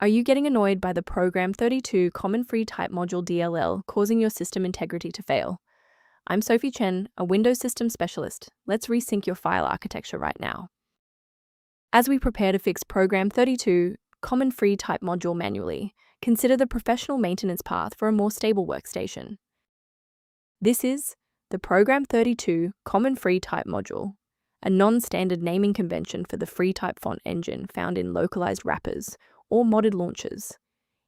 Are you getting annoyed by the Program 32 Common Free Type Module DLL causing your system integrity to fail? I'm Sophie Chen, a Windows System Specialist. Let's resync your file architecture right now. As we prepare to fix Program 32 Common Free Type Module manually, consider the professional maintenance path for a more stable workstation. This is the Program 32 Common Free Type Module, a non-standard naming convention for the FreeType Font Engine found in localized wrappers or modded launchers.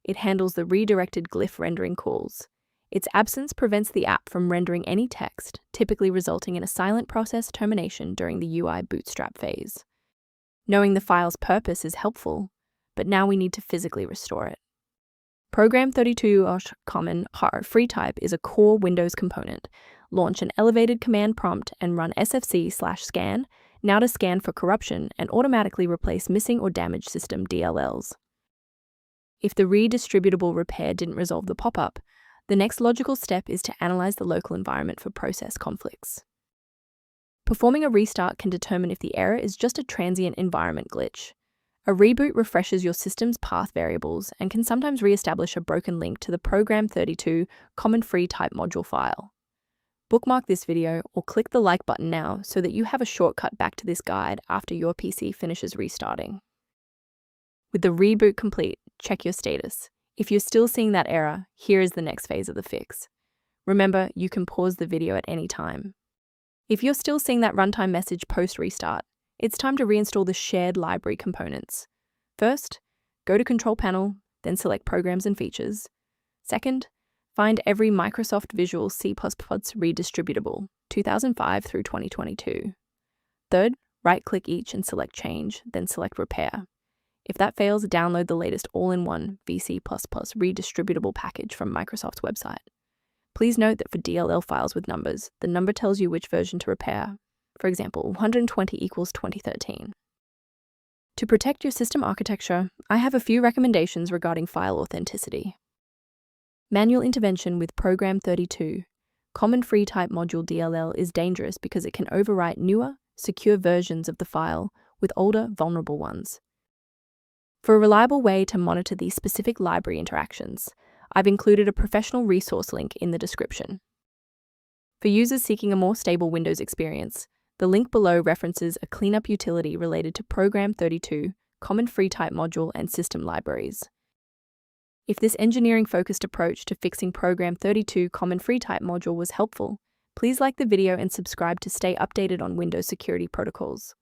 It handles the redirected glyph-rendering calls. Its absence prevents the app from rendering any text, typically resulting in a silent process termination during the UI-bootstrap phase. Knowing the file's purpose is helpful, but now we need to physically restore it. Program 32 Common Free Type is a core Windows component. Launch an elevated command prompt and run sfc/scan now to scan for corruption and automatically replace missing or damaged system DLLs. If the redistributable repair didn't resolve the pop-up, the next logical step is to analyze the local environment for process conflicts. Performing a restart can determine if the error is just a transient environment glitch. A reboot refreshes your system's path variables and can sometimes re-establish a broken link to the Program 32 Common Free Type module file. Bookmark this video or click the like button now so that you have a shortcut back to this guide after your PC finishes restarting. With the reboot complete, check your status. If you're still seeing that error, here is the next phase of the fix. Remember, you can pause the video at any time. If you're still seeing that runtime message post-restart, it's time to reinstall the shared library components. First, go to Control Panel, then select Programs and Features. Second, find every Microsoft Visual C++ redistributable, 2005 through 2022. Third, right-click each and select Change, then select Repair. If that fails, download the latest all-in-one VC++ redistributable package from Microsoft's website. Please note that for DLL files with numbers, the number tells you which version to repair. For example, 120 equals 2013. To protect your system architecture, I have a few recommendations regarding file authenticity. Manual intervention with Program 32 Common Free Type Module DLL is dangerous because it can overwrite newer, secure versions of the file with older, vulnerable ones. For a reliable way to monitor these specific library interactions, I've included a professional resource link in the description. For users seeking a more stable Windows experience, the link below references a cleanup utility related to Program 32, Common Free Type Module, and system libraries. If this engineering-focused approach to fixing Program 32 Common Free Type Module was helpful, please like the video and subscribe to stay updated on Windows security protocols.